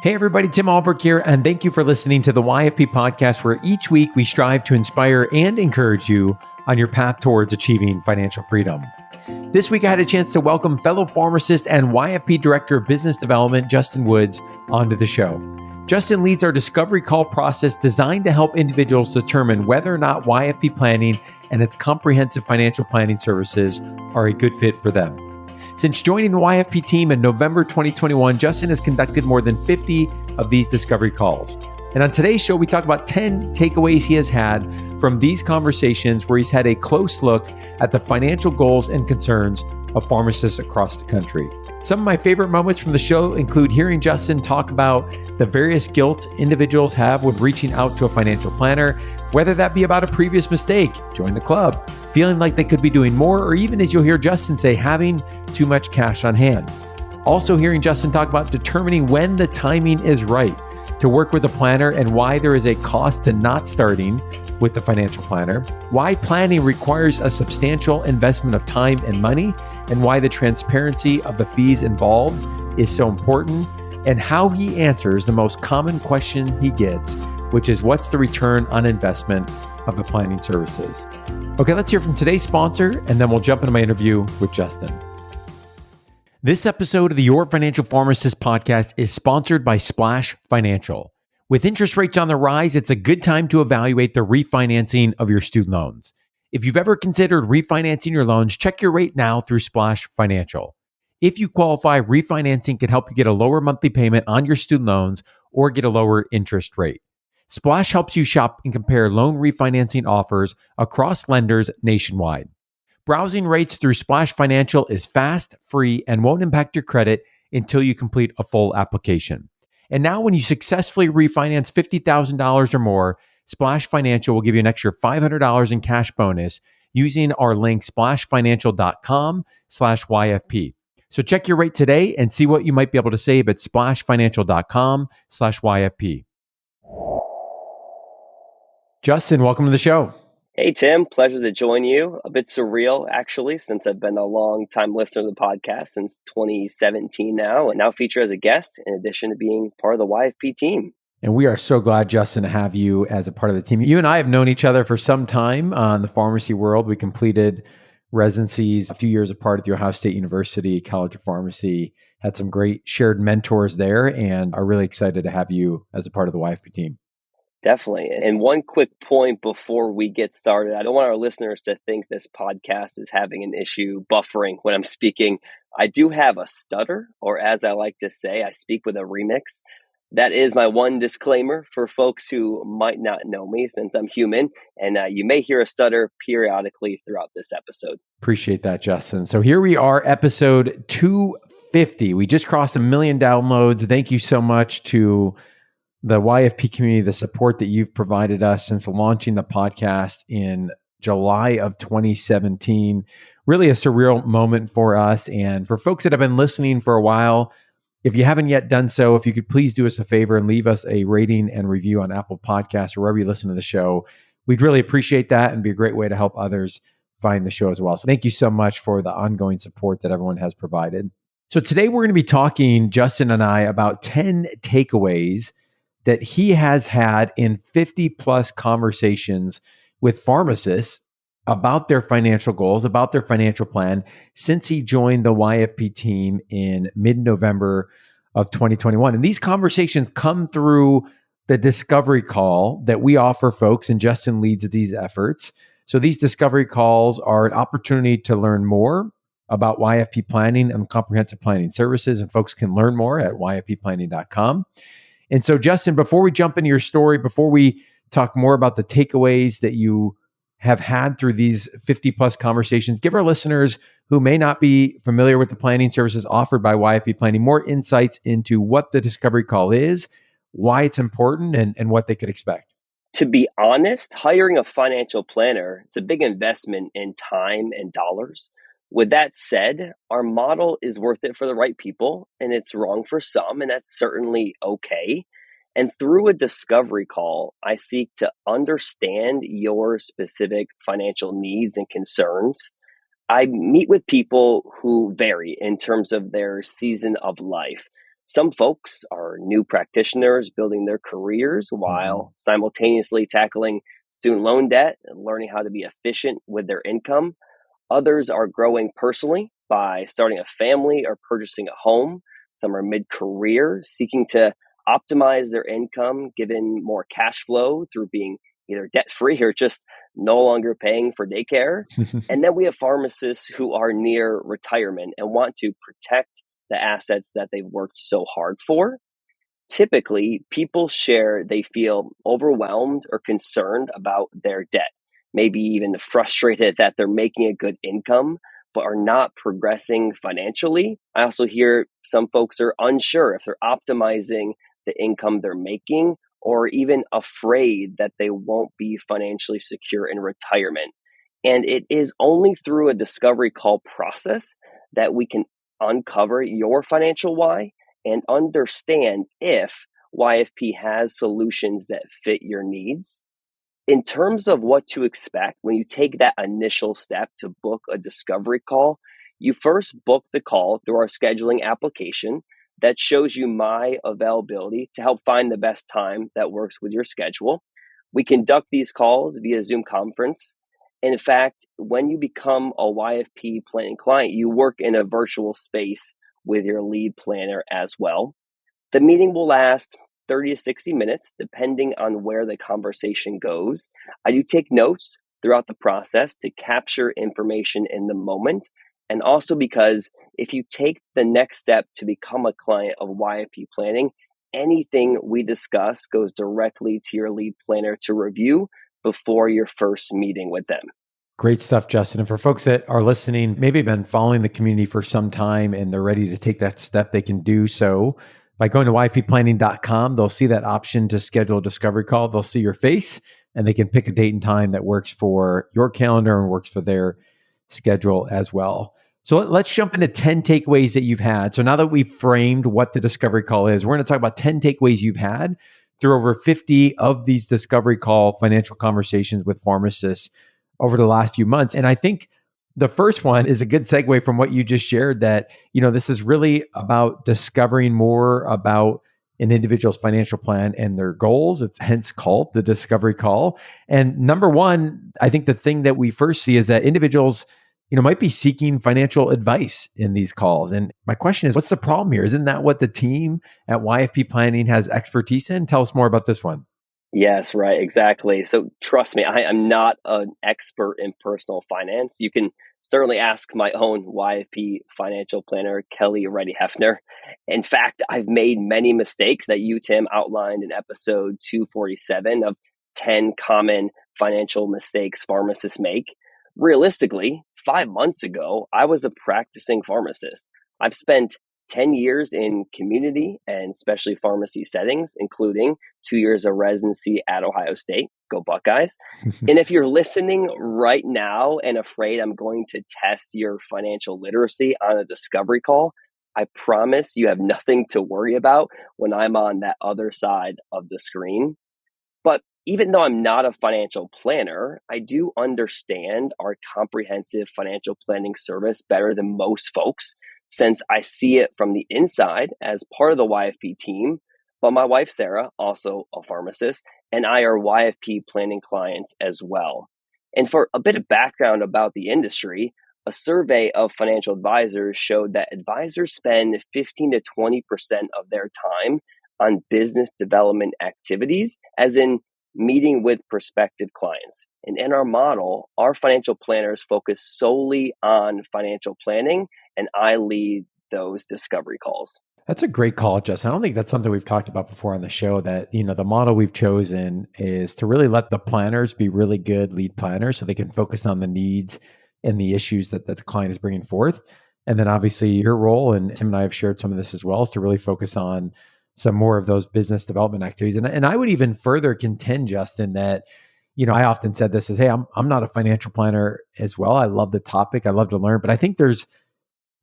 Hey everybody, Tim Albrecht here, and thank you for listening to the YFP podcast, where each week we strive to inspire and encourage you on your path towards achieving financial freedom. This week I had a chance to welcome fellow pharmacist and YFP Director of Business Development, Justin Woods, onto the show. Justin leads our discovery call process designed to help individuals determine whether or not YFP Planning and its comprehensive financial planning services are a good fit for them. Since joining the YFP team in November 2021, Justin has conducted more than 50 of these discovery calls. And on today's show, we talk about 10 takeaways he has had from these conversations where he's had a close look at the financial goals and concerns of pharmacists across the country. Some of my favorite moments from the show include hearing Justin talk about the various guilt individuals have when reaching out to a financial planner, whether that be about a previous mistake, join the club, feeling like they could be doing more, or even, as you'll hear Justin say, having too much cash on hand. Also hearing Justin talk about determining when the timing is right to work with a planner and why there is a cost to not starting with the financial planner, why planning requires a substantial investment of time and money, and why the transparency of the fees involved is so important, and how he answers the most common question he gets, which is what's the return on investment of the planning services. Okay, let's hear from today's sponsor, and then we'll jump into my interview with Justin. This episode of the Your Financial Pharmacist podcast is sponsored by Splash Financial. With interest rates on the rise, it's a good time to evaluate the refinancing of your student loans. If you've ever considered refinancing your loans, check your rate now through Splash Financial. If you qualify, refinancing can help you get a lower monthly payment on your student loans or get a lower interest rate. Splash helps you shop and compare loan refinancing offers across lenders nationwide. Browsing rates through Splash Financial is fast, free, and won't impact your credit until you complete a full application. And now when you successfully refinance $50,000 or more, Splash Financial will give you an extra $500 in cash bonus using our link splashfinancial.com/YFP. So check your rate today and see what you might be able to save at splashfinancial.com/YFP. Justin, welcome to the show. Hey, Tim. Pleasure to join you. A bit surreal, actually, since I've been a long-time listener to the podcast since 2017 now, and now feature as a guest in addition to being part of the YFP team. And we are so glad, Justin, to have you as a part of the team. You and I have known each other for some time in the pharmacy world. We completed residencies a few years apart at the Ohio State University College of Pharmacy, had some great shared mentors there, and are really excited to have you as a part of the YFP team. Definitely. And one quick point before we get started, I don't want our listeners to think this podcast is having an issue buffering when I'm speaking. I do have a stutter, or as I like to say, I speak with a remix. That is my one disclaimer for folks who might not know me, since I'm human, and you may hear a stutter periodically throughout this episode. Appreciate that, Justin. So here we are, episode 250. We just crossed 1 million downloads. Thank you so much to the YFP community, the support that you've provided us since launching the podcast in July of 2017. Really a surreal moment for us. And for folks that have been listening for a while, if you haven't yet done so, if you could please do us a favor and leave us a rating and review on Apple Podcasts or wherever you listen to the show. We'd really appreciate that and be a great way to help others find the show as well. So thank you so much for the ongoing support that everyone has provided. So today we're going to be talking, Justin and I, about 10 takeaways that he has had in 50 plus conversations with pharmacists about their financial goals, about their financial plan, since he joined the YFP team in mid-November of 2021. And these conversations come through the discovery call that we offer folks, and Justin leads these efforts. So these discovery calls are an opportunity to learn more about YFP planning and comprehensive planning services, and folks can learn more at yfpplanning.com. And so, Justin, before we jump into your story, before we talk more about the takeaways that you have had through these 50 plus conversations, give our listeners who may not be familiar with the planning services offered by YFP Planning more insights into what the discovery call is, why it's important, and what they could expect. To be honest, hiring a financial planner, it's a big investment in time and dollars. With that said, our model is worth it for the right people, and it's wrong for some, and that's certainly okay. And through a discovery call, I seek to understand your specific financial needs and concerns. I meet with people who vary in terms of their season of life. Some folks are new practitioners building their careers while simultaneously tackling student loan debt and learning how to be efficient with their income. Others are growing personally by starting a family or purchasing a home. Some are mid-career, seeking to optimize their income, given more cash flow through being either debt-free or just no longer paying for daycare. And then we have pharmacists who are near retirement and want to protect the assets that they've worked so hard for. Typically, people share they feel overwhelmed or concerned about their debt, maybe even frustrated that they're making a good income, but are not progressing financially. I also hear some folks are unsure if they're optimizing the income they're making or even afraid that they won't be financially secure in retirement. And it is only through a discovery call process that we can uncover your financial why and understand if YFP has solutions that fit your needs. In terms of what to expect, when you take that initial step to book a discovery call, you first book the call through our scheduling application that shows you my availability to help find the best time that works with your schedule. We conduct these calls via Zoom conference. In fact, when you become a YFP planning client, you work in a virtual space with your lead planner as well. The meeting will last 30 to 60 minutes, depending on where the conversation goes. I do take notes throughout the process to capture information in the moment. And also because if you take the next step to become a client of YFP Planning, anything we discuss goes directly to your lead planner to review before your first meeting with them. Great stuff, Justin. And for folks that are listening, maybe been following the community for some time and they're ready to take that step, they can do so by going to yfpplanning.com. They'll see that option to schedule a discovery call. They'll see your face and they can pick a date and time that works for your calendar and works for their schedule as well. So let's jump into 10 takeaways that you've had. So now that we've framed what the discovery call is, we're going to talk about 10 takeaways you've had through over 50 of these discovery call financial conversations with pharmacists over the last few months. And I think the first one is a good segue from what you just shared, that, this is really about discovering more about an individual's financial plan and their goals. It's hence called the discovery call. And number one, I think the thing that we first see is that individuals, might be seeking financial advice in these calls. And my question is, what's the problem here? Isn't that what the team at YFP Planning has expertise in? Tell us more about this one. Yes, right, exactly. So trust me, I am not an expert in personal finance. You can certainly ask my own YFP financial planner, Kelly Reddy Hefner. In fact, I've made many mistakes that you, Tim, outlined in episode 247 of 10 common financial mistakes pharmacists make. Realistically, 5 months ago, I was a practicing pharmacist. I've spent 10 years in community and specialty pharmacy settings, including 2 years of residency at Ohio State. Go Buckeyes. And if you're listening right now and afraid I'm going to test your financial literacy on a discovery call, I promise you have nothing to worry about when I'm on that other side of the screen. But even though I'm not a financial planner, I do understand our comprehensive financial planning service better than most folks, since I see it from the inside as part of the YFP team. But my wife, Sarah, also a pharmacist, and I are YFP planning clients as well. And for a bit of background about the industry, a survey of financial advisors showed that advisors spend 15 to 20% of their time on business development activities, as in meeting with prospective clients. And in our model, our financial planners focus solely on financial planning, and I lead those discovery calls. That's a great call, Justin. I don't think that's something we've talked about before on the show, that, the model we've chosen is to really let the planners be really good lead planners so they can focus on the needs and the issues that the client is bringing forth. And then obviously your role, and Tim and I have shared some of this as well, is to really focus on some more of those business development activities. And I would even further contend, Justin, that, I often said this is, hey, I'm not a financial planner as well. I love the topic. I love to learn, but I think there's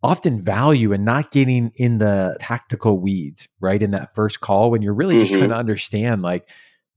often value in not getting in the tactical weeds, right? In that first call, when you're really just trying to understand, like,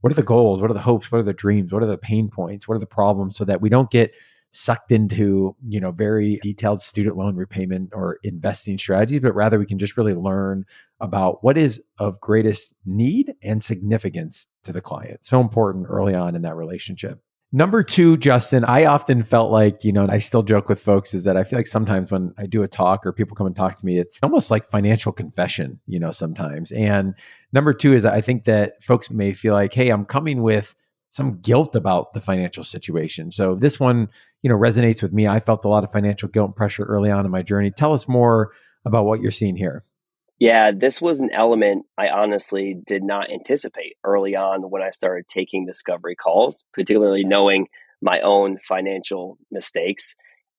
what are the goals? What are the hopes? What are the dreams? What are the pain points? What are the problems? So that we don't get sucked into, very detailed student loan repayment or investing strategies, but rather we can just really learn about what is of greatest need and significance to the client. So important early on in that relationship. Number two, Justin, I often felt like, I still joke with folks is that I feel like sometimes when I do a talk or people come and talk to me, it's almost like financial confession, sometimes. And number two is I think that folks may feel like, hey, I'm coming with some guilt about the financial situation. So this one, resonates with me. I felt a lot of financial guilt and pressure early on in my journey. Tell us more about what you're seeing here. Yeah, this was an element I honestly did not anticipate early on when I started taking discovery calls, particularly knowing my own financial mistakes.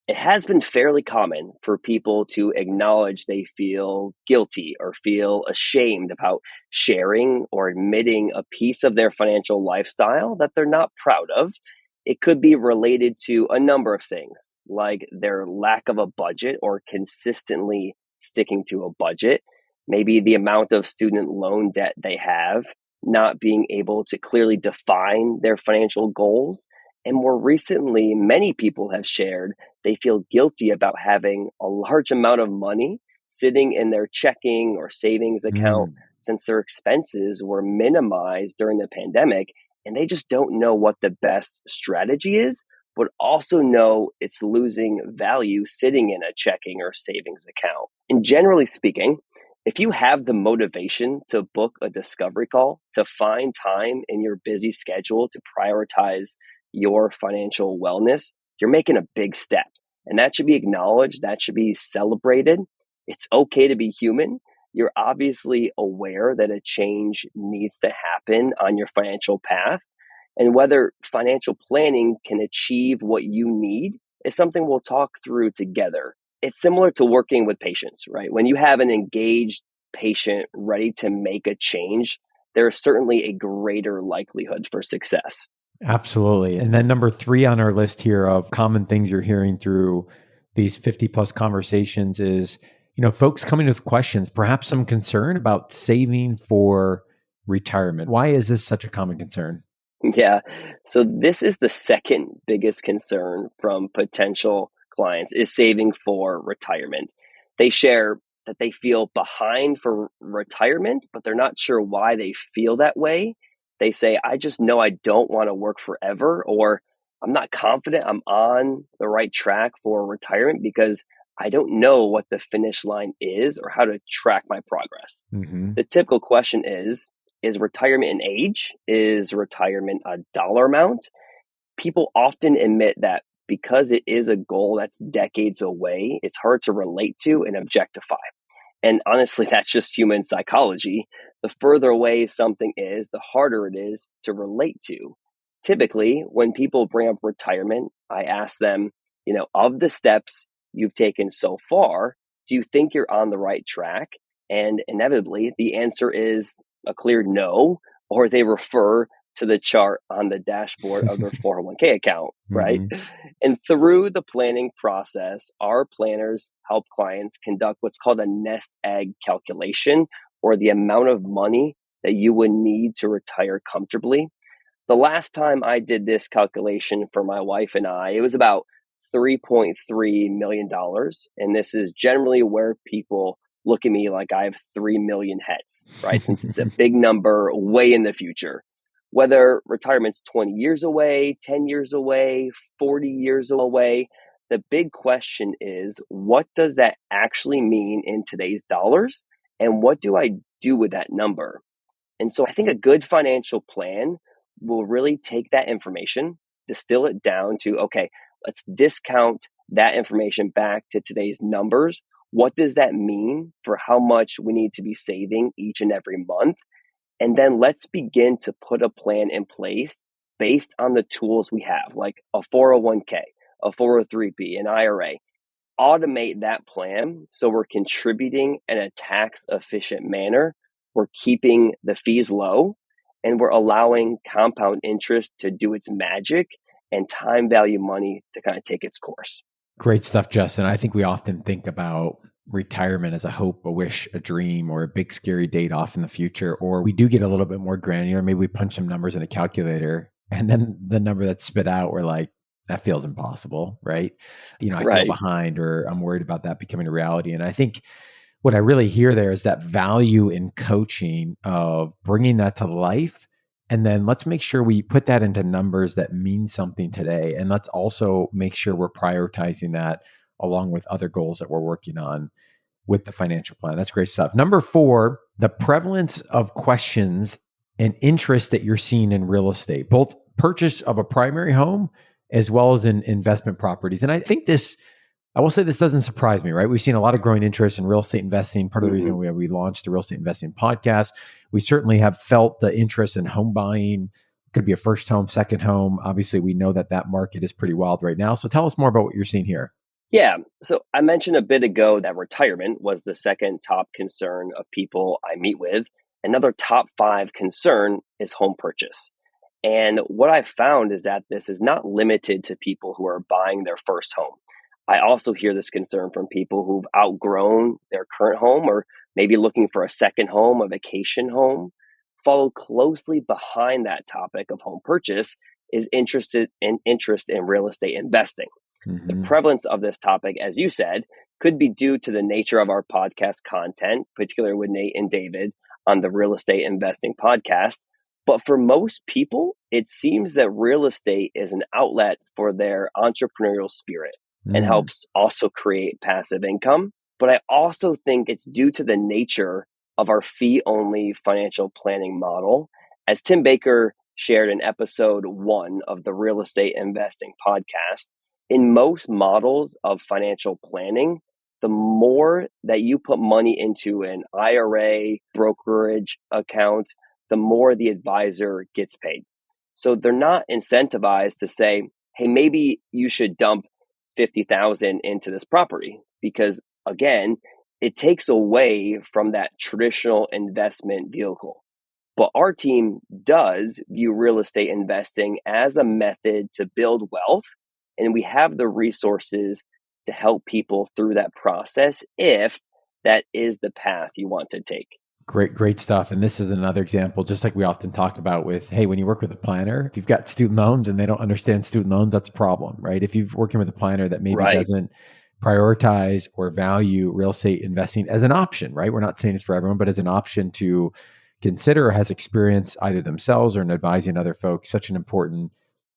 It has been fairly common for people to acknowledge they feel guilty or feel ashamed about sharing or admitting a piece of their financial lifestyle that they're not proud of. It could be related to a number of things, like their lack of a budget or consistently sticking to a budget, maybe the amount of student loan debt they have, not being able to clearly define their financial goals. And more recently, many people have shared they feel guilty about having a large amount of money sitting in their checking or savings account since their expenses were minimized during the pandemic, and they just don't know what the best strategy is, but also know it's losing value sitting in a checking or savings account. And generally speaking, if you have the motivation to book a discovery call, to find time in your busy schedule to prioritize your financial wellness, you're making a big step. And that should be acknowledged. That should be celebrated. It's okay to be human. You're obviously aware that a change needs to happen on your financial path. And whether financial planning can achieve what you need is something we'll talk through together. It's similar to working with patients, right? When you have an engaged patient ready to make a change, there's certainly a greater likelihood for success. Absolutely. And then number three on our list here of common things you're hearing through these 50 plus conversations is, folks coming with questions, perhaps some concern about saving for retirement. Why is this such a common concern? Yeah. So this is the second biggest concern from potential clients is saving for retirement. They share that they feel behind for retirement, but they're not sure why they feel that way. They say, I just know I don't want to work forever, or I'm not confident I'm on the right track for retirement because I don't know what the finish line is or how to track my progress. The typical question is retirement an age? Is retirement a dollar amount? People often admit that because it is a goal that's decades away, it's hard to relate to and objectify. And honestly, that's just human psychology. The further away something is, the harder it is to relate to. Typically, when people bring up retirement, I ask them, of the steps you've taken so far, do you think you're on the right track? And inevitably, the answer is a clear no, or they refer to the chart on the dashboard of their 401k account, right? And through the planning process, our planners help clients conduct what's called a nest egg calculation, or the amount of money that you would need to retire comfortably. The last time I did this calculation for my wife and I, it was about $3.3 million. And this is generally where people look at me like I have 3 million heads, right? Since it's a big number way in the future. Whether retirement's 20 years away, 10 years away, 40 years away, the big question is, what does that actually mean in today's dollars? And what do I do with that number? And so I think a good financial plan will really take that information, distill it down to, okay, let's discount that information back to today's numbers. What does that mean for how much we need to be saving each and every month? And then let's begin to put a plan in place based on the tools we have, like a 401k, a 403b, an IRA. Automate that plan so we're contributing in a tax efficient manner. We're keeping the fees low, and we're allowing compound interest to do its magic and time value money to kind of take its course. Great stuff, Justin. I think we often think about retirement as a hope, a wish, a dream, or a big scary date off in the future. Or we do get a little bit more granular. Maybe we punch some numbers in a calculator, and then the number that's spit out, we're like, that feels impossible, right? I feel Right. behind, or I'm worried about that becoming a reality. And I think what I really hear there is that value in coaching of bringing that to life. And then let's make sure we put that into numbers that mean something today. And let's also make sure we're prioritizing that along with other goals that we're working on with the financial plan. That's great stuff. Number 4, the prevalence of questions and interest that you're seeing in real estate, both purchase of a primary home as well as in investment properties. And I think I will say this doesn't surprise me, right? We've seen a lot of growing interest in real estate investing. Part of the reason we launched the real estate investing podcast. We certainly have felt the interest in home buying. Could be a first home, second home. Obviously, we know that market is pretty wild right now. So tell us more about what you're seeing here. Yeah. So I mentioned a bit ago that retirement was the second top concern of people I meet with. Another top 5 concern is home purchase. And what I found is that this is not limited to people who are buying their first home. I also hear this concern from people who've outgrown their current home or maybe looking for a second home, a vacation home. Followed closely behind that topic of home purchase is interest in real estate investing. The Mm-hmm. prevalence of this topic, as you said, could be due to the nature of our podcast content, particularly with Nate and David on the real estate investing podcast. But for most people, it seems that real estate is an outlet for their entrepreneurial spirit and Mm. helps also create passive income. But I also think it's due to the nature of our fee-only financial planning model. As Tim Baker shared in episode 1 of the Real Estate Investing podcast, in most models of financial planning, the more that you put money into an IRA, brokerage account, the more the advisor gets paid. So they're not incentivized to say, hey, maybe you should dump 50,000 into this property, because again, it takes away from that traditional investment vehicle. But our team does view real estate investing as a method to build wealth, and we have the resources to help people through that process if that is the path you want to take. Great stuff. And this is another example, just like we often talk about with, hey, when you work with a planner, if you've got student loans and they don't understand student loans, that's a problem, right? If you're working with a planner that maybe Right. doesn't prioritize or value real estate investing as an option, right? We're not saying it's for everyone, but as an option to consider, or has experience either themselves or in advising other folks, such an important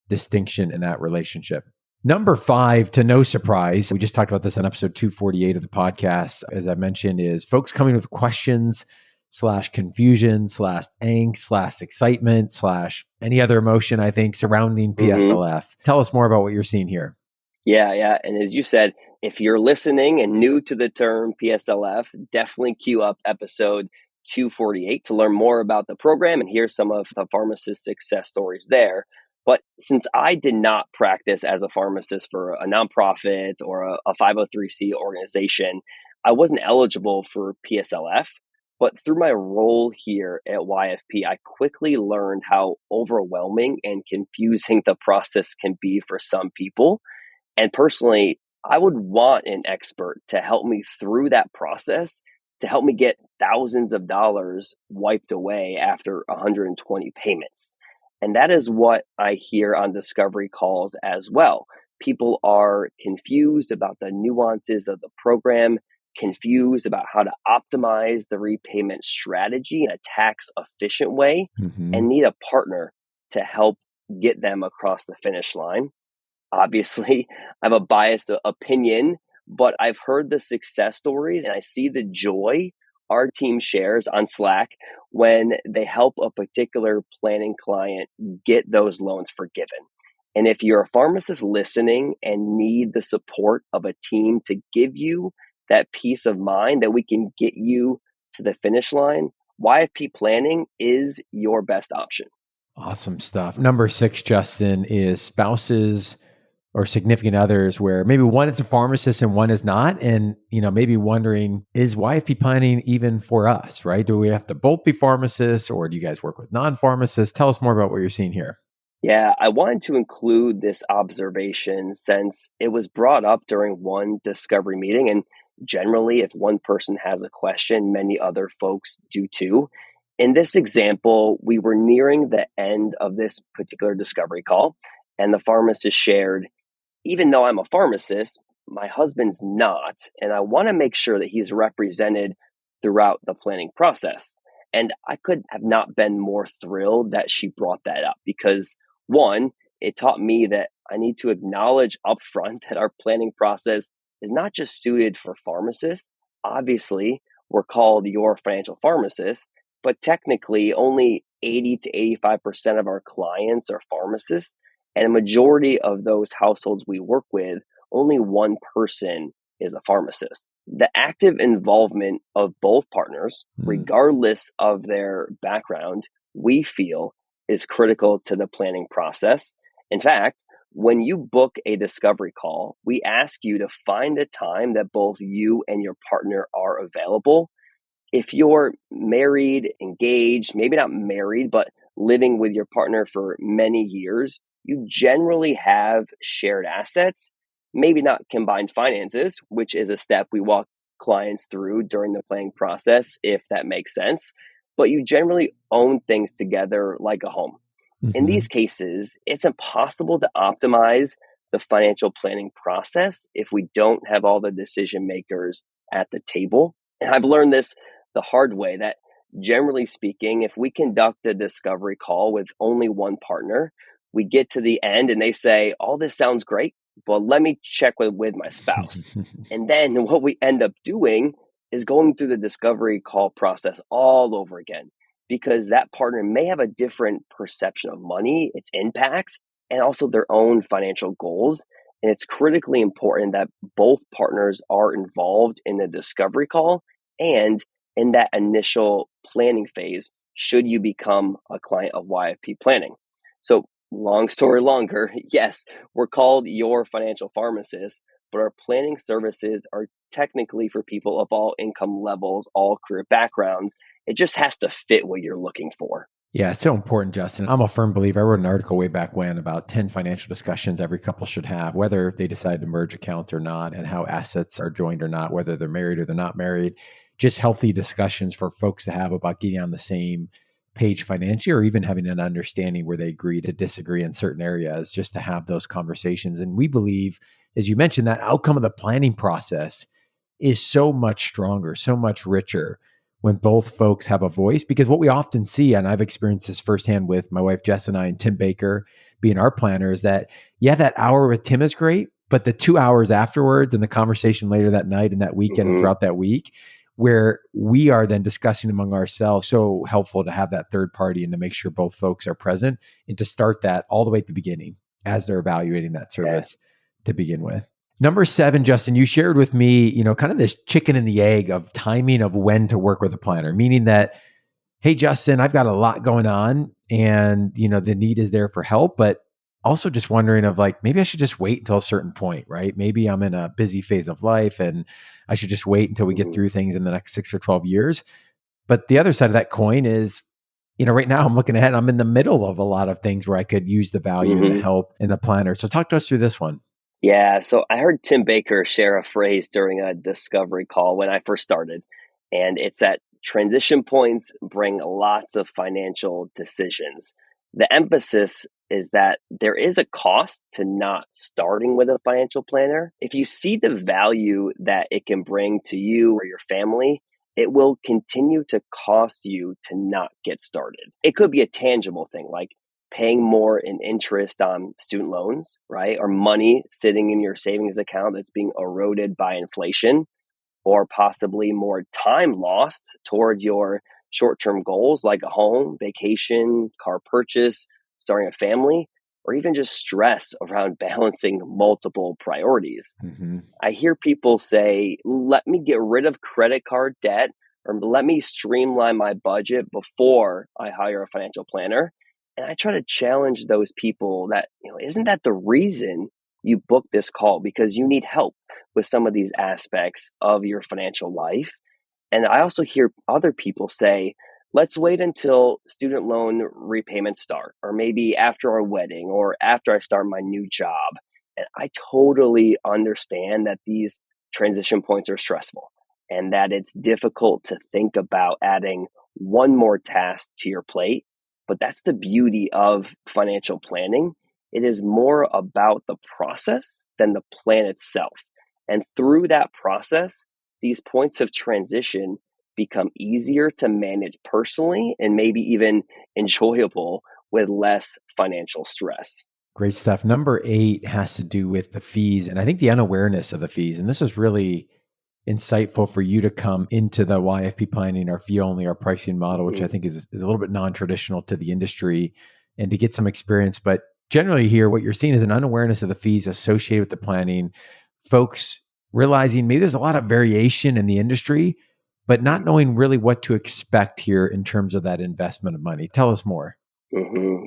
distinction in that relationship. Number 5, to no surprise, we just talked about this on episode 248 of the podcast, as I mentioned, is folks coming with questions / confusion / angst / excitement / any other emotion, I think, surrounding PSLF. Tell us more about what you're seeing here. Yeah. And as you said, if you're listening and new to the term PSLF, definitely queue up episode 248 to learn more about the program and hear some of the pharmacist success stories there. But since I did not practice as a pharmacist for a nonprofit or a 503c organization, I wasn't eligible for PSLF. But through my role here at YFP, I quickly learned how overwhelming and confusing the process can be for some people. And personally, I would want an expert to help me through that process, to help me get thousands of dollars wiped away after 120 payments. And that is what I hear on discovery calls as well. People are confused about the nuances of the program, confused about how to optimize the repayment strategy in a tax efficient way, and need a partner to help get them across the finish line. Obviously, I have a biased opinion, but I've heard the success stories and I see the joy our team shares on Slack when they help a particular planning client get those loans forgiven. And if you're a pharmacist listening and need the support of a team to give you that peace of mind that we can get you to the finish line, YFP Planning is your best option. Awesome stuff. Number 6, Justin, is spouses or significant others where maybe one is a pharmacist and one is not. And, maybe wondering, is YFP planning even for us, right? Do we have to both be pharmacists, or do you guys work with non-pharmacists? Tell us more about what you're seeing here. Yeah, I wanted to include this observation since it was brought up during one discovery meeting. And generally, if one person has a question, many other folks do too. In this example, we were nearing the end of this particular discovery call, and the pharmacist shared even though I'm a pharmacist, my husband's not, and I want to make sure that he's represented throughout the planning process. And I could have not been more thrilled that she brought that up because, one, it taught me that I need to acknowledge upfront that our planning process is not just suited for pharmacists. Obviously, we're called your financial pharmacist, but technically only 80 to 85% of our clients are pharmacists. And a majority of those households we work with, only one person is a pharmacist. The active involvement of both partners, regardless of their background, we feel is critical to the planning process. In fact, when you book a discovery call, we ask you to find a time that both you and your partner are available. If you're married, engaged, maybe not married, but living with your partner for many years, you generally have shared assets, maybe not combined finances, which is a step we walk clients through during the planning process, if that makes sense. But you generally own things together like a home. In these cases, it's impossible to optimize the financial planning process if we don't have all the decision makers at the table. And I've learned this the hard way that generally speaking, if we conduct a discovery call with only one partner, we get to the end and they say, all this sounds great, but let me check with my spouse. And then what we end up doing is going through the discovery call process all over again, because that partner may have a different perception of money, its impact, and also their own financial goals. And it's critically important that both partners are involved in the discovery call and in that initial planning phase, should you become a client of YFP Planning. So long story longer, yes, we're called your financial pharmacist, but our planning services are technically for people of all income levels, all career backgrounds. It just has to fit what you're looking for. Yeah, it's so important, Justin. I'm a firm believer. I wrote an article way back when about 10 financial discussions every couple should have, whether they decide to merge accounts or not, and how assets are joined or not, whether they're married or they're not married. Just healthy discussions for folks to have about getting on the same page financially, or even having an understanding where they agree to disagree in certain areas, just to have those conversations. And we believe, as you mentioned, that outcome of the planning process is so much stronger, so much richer when both folks have a voice. Because what we often see, and I've experienced this firsthand with my wife, Jess, and I, and Tim Baker being our planner, is that, yeah, that hour with Tim is great, but the 2 hours afterwards and the conversation later that night and that weekend and throughout that week, where we are then discussing among ourselves, so helpful to have that third party and to make sure both folks are present and to start that all the way at the beginning as they're evaluating that service to begin with. Number 7, Justin, you shared with me, kind of this chicken and the egg of timing of when to work with a planner, meaning that, hey, Justin, I've got a lot going on and, the need is there for help, but also just wondering of like, maybe I should just wait until a certain point, right? Maybe I'm in a busy phase of life and I should just wait until we get through things in the next 6 or 12 years. But the other side of that coin is, right now I'm looking ahead, I'm in the middle of a lot of things where I could use the value and the help in the planner. So talk to us through this one. Yeah, so I heard Tim Baker share a phrase during a discovery call when I first started, and it's that transition points bring lots of financial decisions. The emphasis is that there is a cost to not starting with a financial planner. If you see the value that it can bring to you or your family, it will continue to cost you to not get started. It could be a tangible thing like paying more in interest on student loans, right? Or money sitting in your savings account that's being eroded by inflation, or possibly more time lost toward your short-term goals like a home, vacation, car purchase, starting a family, or even just stress around balancing multiple priorities. I hear people say, let me get rid of credit card debt, or let me streamline my budget before I hire a financial planner. And I try to challenge those people that, isn't that the reason you booked this call? Because you need help with some of these aspects of your financial life. And I also hear other people say, let's wait until student loan repayments start, or maybe after our wedding, or after I start my new job. And I totally understand that these transition points are stressful and that it's difficult to think about adding one more task to your plate. But that's the beauty of financial planning. It is more about the process than the plan itself. And through that process, these points of transition become easier to manage personally and maybe even enjoyable with less financial stress. Great stuff. Number 8 has to do with the fees, and I think the unawareness of the fees. And this is really insightful for you to come into the YFP planning, our fee only, our pricing model, which I think is a little bit non-traditional to the industry, and to get some experience. But generally here, what you're seeing is an unawareness of the fees associated with the planning. Folks realizing maybe there's a lot of variation in the industry, but not knowing really what to expect here in terms of that investment of money. Tell us more.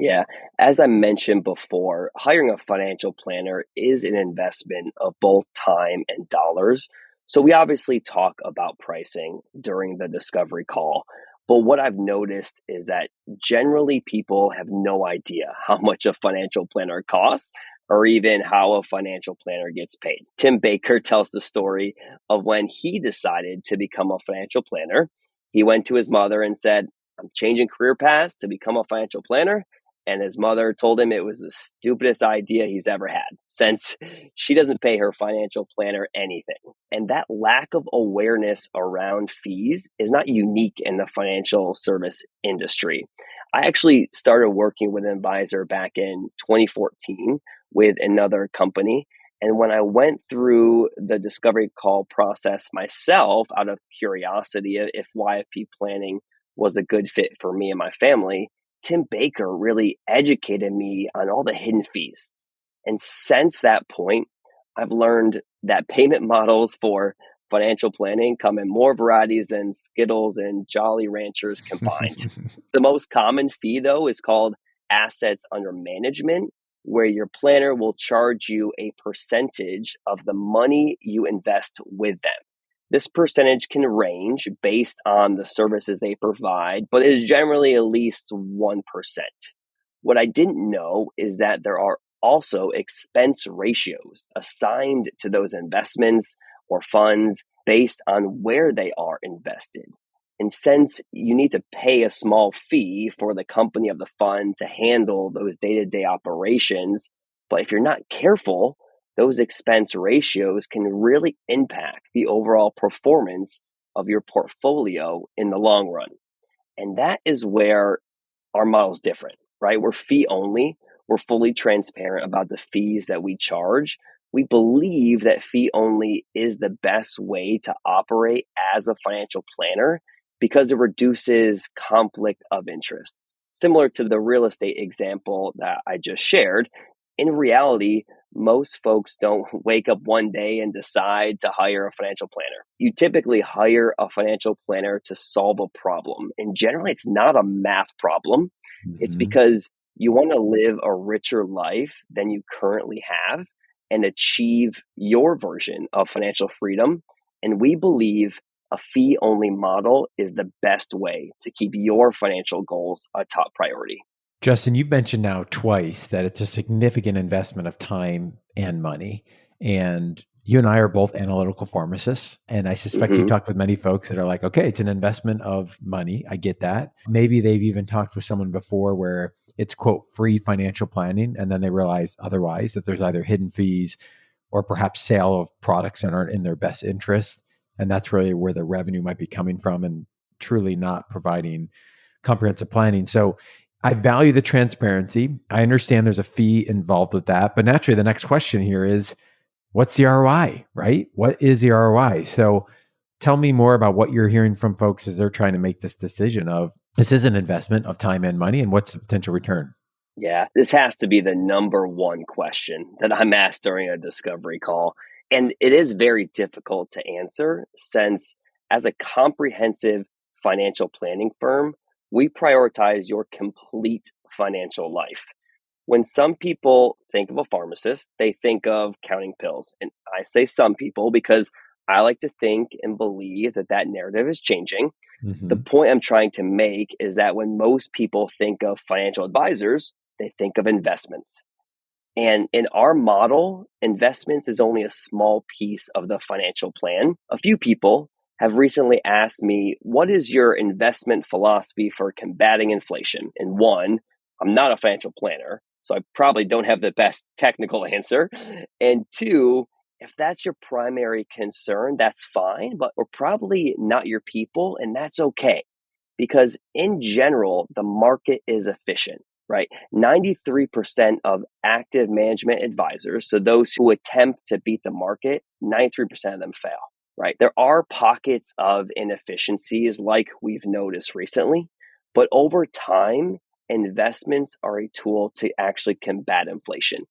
Yeah. As I mentioned before, hiring a financial planner is an investment of both time and dollars. So we obviously talk about pricing during the discovery call. But what I've noticed is that generally people have no idea how much a financial planner costs or even how a financial planner gets paid. Tim Baker tells the story of when he decided to become a financial planner. He went to his mother and said, "I'm changing career paths to become a financial planner." And his mother told him it was the stupidest idea he's ever had, since she doesn't pay her financial planner anything. And that lack of awareness around fees is not unique in the financial service industry. I actually started working with an advisor back in 2014 with another company. And when I went through the discovery call process myself out of curiosity if YFP planning was a good fit for me and my family, Tim Baker really educated me on all the hidden fees. And since that point, I've learned that payment models for financial planning come in more varieties than Skittles and Jolly Ranchers combined. The most common fee, though, is called assets under management, where your planner will charge you a percentage of the money you invest with them. This percentage can range based on the services they provide, but is generally at least 1%. What I didn't know is that there are also expense ratios assigned to those investments or funds based on where they are invested. And since you need to pay a small fee for the company of the fund to handle those day-to-day operations, but if you're not careful, those expense ratios can really impact the overall performance of your portfolio in the long run. And that is where our model is different, right? We're fee only. We're fully transparent about the fees that we charge. We believe that fee only is the best way to operate as a financial planner because it reduces conflict of interest. Similar to the real estate example that I just shared, in reality, most folks don't wake up one day and decide to hire a financial planner. You typically hire a financial planner to solve a problem. And generally, it's not a math problem. It's because you want to live a richer life than you currently have and achieve your version of financial freedom. And we believe a fee-only model is the best way to keep your financial goals a top priority. Justin, you've mentioned now twice that it's a significant investment of time and money. And you and I are both analytical pharmacists. And I suspect you've talked with many folks that are like, okay, it's an investment of money. I get that. Maybe they've even talked with someone before where it's, quote, free financial planning. And then they realize otherwise, that there's either hidden fees or perhaps sale of products that aren't in their best interest. And that's really where the revenue might be coming from and truly not providing comprehensive planning. So I value the transparency. I understand there's a fee involved with that. But naturally, the next question here is, what's the ROI, right? What is the ROI? So tell me more about what you're hearing from folks as they're trying to make this decision of, this is an investment of time and money, and what's the potential return? Yeah, this has to be the number one question that I'm asked during a discovery call. And it is very difficult to answer since as a comprehensive financial planning firm, we prioritize your complete financial life. When some people think of a pharmacist, they think of counting pills. And I say some people because I like to think and believe that that narrative is changing. The point I'm trying to make is that when most people think of financial advisors, they think of investments. And in our model, investments is only a small piece of the financial plan. A few people have recently asked me, what is your investment philosophy for combating inflation? And one, I'm not a financial planner, So I probably don't have the best technical answer. And two, if that's your primary concern, that's fine, but we're probably not your people, and that's okay. Because in general, the market is efficient, right? 93% of active management advisors, so those who attempt to beat the market, 93% of them fail, right? There are pockets of inefficiencies like we've noticed recently, but over time, investments are a tool to actually combat inflation.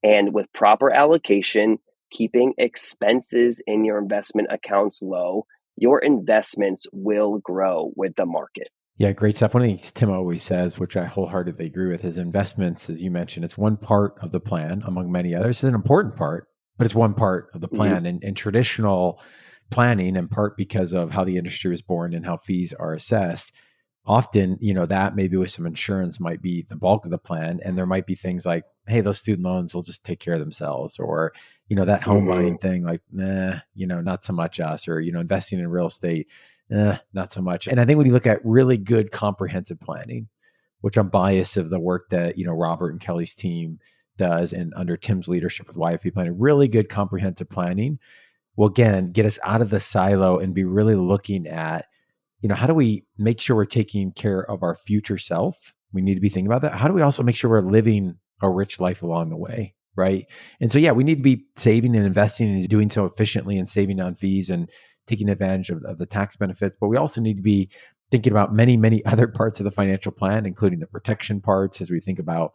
And with proper allocation, keeping expenses in your investment accounts low, your investments will grow with the market. Yeah, great stuff. One of the things Tim always says, which I wholeheartedly agree with, is investments, as you mentioned, it's one part of the plan among many others. It's an important part, but it's one part of the plan. And traditional planning, in part because of how the industry was born and how fees are assessed, often, that maybe with some insurance might be the bulk of the plan. And there might be things like, hey, those student loans will just take care of themselves. Or, that home buying thing, like, nah, not so much us. Or, investing in real estate, not so much. And I think when you look at really good comprehensive planning, which I'm biased of the work that, Robert and Kelly's team does, and under Tim's leadership with YFP Planning, really good comprehensive planning will, again, get us out of the silo and be really looking at, how do we make sure we're taking care of our future self? We need to be thinking about that. How do we also make sure we're living a rich life along the way? Right. And so, yeah, we need to be saving and investing and doing so efficiently and saving on fees and taking advantage of the tax benefits. But we also need to be thinking about many, many other parts of the financial plan, including the protection parts, as we think about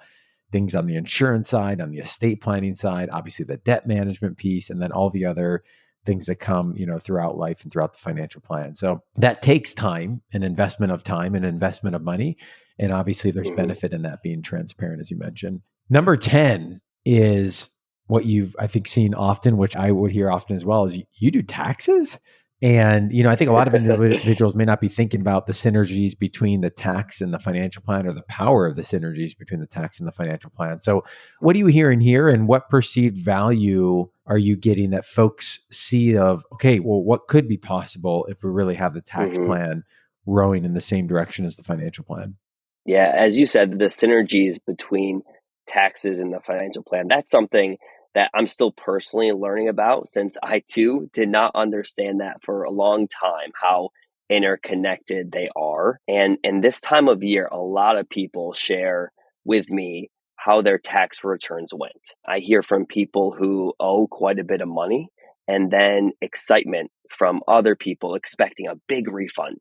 things on the insurance side, on the estate planning side, obviously the debt management piece, and then all the other things that come, throughout life and throughout the financial plan. So that takes time, an investment of time and investment of money. And obviously there's benefit in that being transparent, as you mentioned. Number 10 is what you've, I think, seen often, which I would hear often as well, is you do taxes? And, I think a lot of individuals may not be thinking about the synergies between the tax and the financial plan, or the power of the synergies between the tax and the financial plan. So what are you hearing here, and what perceived value are you getting that folks see of, okay, well, what could be possible if we really have the tax plan rowing in the same direction as the financial plan? Yeah, as you said, the synergies between taxes and the financial plan, that's something that I'm still personally learning about, since I too did not understand that for a long time, how interconnected they are. And this time of year, a lot of people share with me how their tax returns went. I hear from people who owe quite a bit of money, and then excitement from other people expecting a big refund.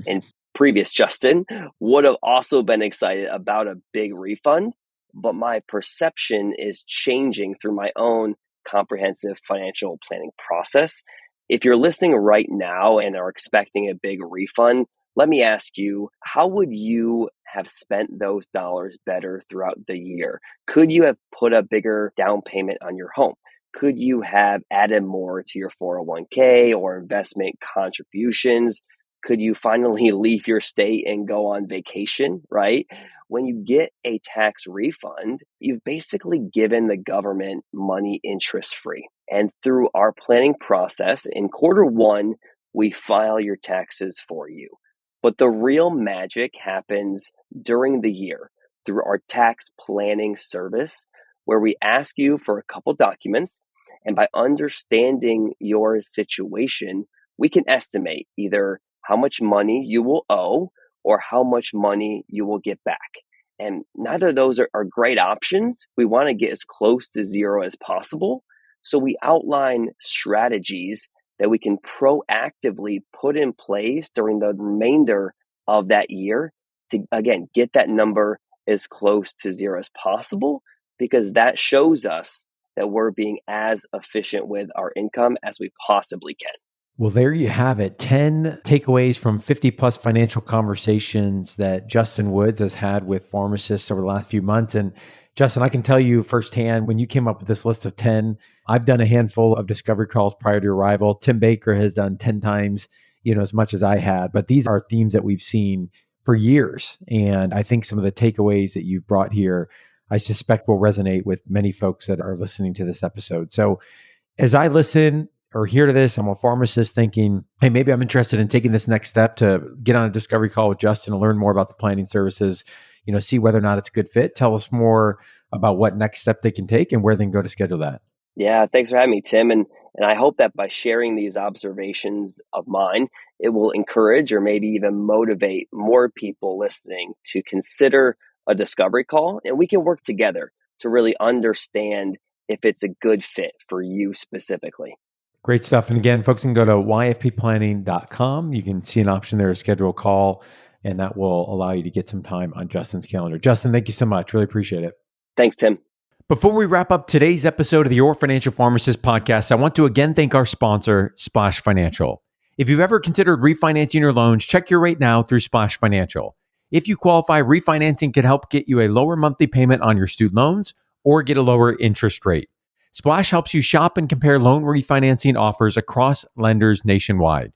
And previous Justin would have also been excited about a big refund, but my perception is changing through my own comprehensive financial planning process. If you're listening right now and are expecting a big refund, let me ask you, how would you have spent those dollars better throughout the year? Could you have put a bigger down payment on your home? Could you have added more to your 401k or investment contributions? Could you finally leave your state and go on vacation, right? When you get a tax refund, you've basically given the government money interest-free. And through our planning process, in quarter one, we file your taxes for you. But the real magic happens during the year through our tax planning service, where we ask you for a couple documents. And by understanding your situation, we can estimate either how much money you will owe or how much money you will get back. And neither of those are great options. We want to get as close to zero as possible. So we outline strategies that we can proactively put in place during the remainder of that year to, again, get that number as close to zero as possible, because that shows us that we're being as efficient with our income as we possibly can. Well, there you have it. 10 takeaways from 50 plus financial conversations that Justin Woods has had with pharmacists over the last few months. And Justin, I can tell you firsthand, when you came up with this list of 10, I've done a handful of discovery calls prior to your arrival. Tim Baker has done 10 times, as much as I had. But these are themes that we've seen for years. And I think some of the takeaways that you've brought here, I suspect will resonate with many folks that are listening to this episode. So as I listen or hear to this, I'm a pharmacist thinking, hey, maybe I'm interested in taking this next step to get on a discovery call with Justin to learn more about the planning services, see whether or not it's a good fit. Tell us more about what next step they can take and where they can go to schedule that. Yeah, thanks for having me, Tim. And I hope that by sharing these observations of mine, it will encourage or maybe even motivate more people listening to consider a discovery call, and we can work together to really understand if it's a good fit for you specifically. Great stuff. And again, folks can go to yfpplanning.com. You can see an option there to schedule a call, and that will allow you to get some time on Justin's calendar. Justin, thank you so much. Really appreciate it. Thanks, Tim. Before we wrap up today's episode of the Your Financial Pharmacist podcast, I want to again thank our sponsor, Splash Financial. If you've ever considered refinancing your loans, check your rate now through Splash Financial. If you qualify, refinancing can help get you a lower monthly payment on your student loans or get a lower interest rate. Splash helps you shop and compare loan refinancing offers across lenders nationwide.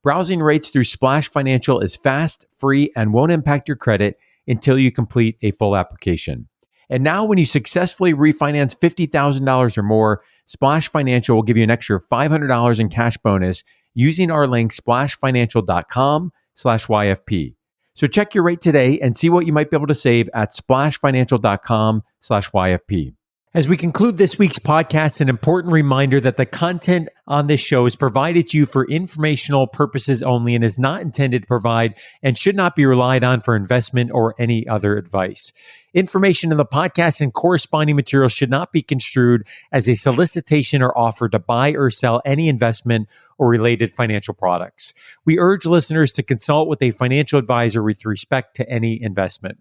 Browsing rates through Splash Financial is fast, free, and won't impact your credit until you complete a full application. And now when you successfully refinance $50,000 or more, Splash Financial will give you an extra $500 in cash bonus using our link splashfinancial.com/YFP. So check your rate today and see what you might be able to save at splashfinancial.com/YFP. As we conclude this week's podcast, an important reminder that the content on this show is provided to you for informational purposes only and is not intended to provide and should not be relied on for investment or any other advice. Information in the podcast and corresponding materials should not be construed as a solicitation or offer to buy or sell any investment or related financial products. We urge listeners to consult with a financial advisor with respect to any investment.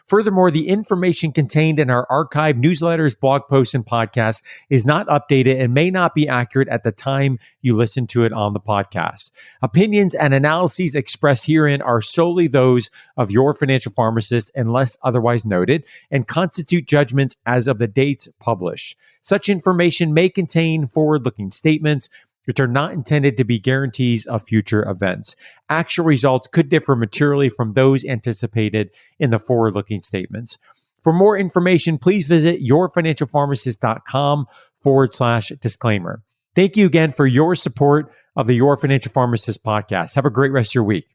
Furthermore, the information contained in our archived newsletters, blog posts, and podcasts is not updated and may not be accurate at the time you listen to it on the podcast. Opinions and analyses expressed herein are solely those of your financial pharmacist unless otherwise noted, and constitute judgments as of the dates published. Such information may contain forward-looking statements which are not intended to be guarantees of future events. Actual results could differ materially from those anticipated in the forward-looking statements. For more information, please visit yourfinancialpharmacist.com/disclaimer. Thank you again for your support of the Your Financial Pharmacist podcast. Have a great rest of your week.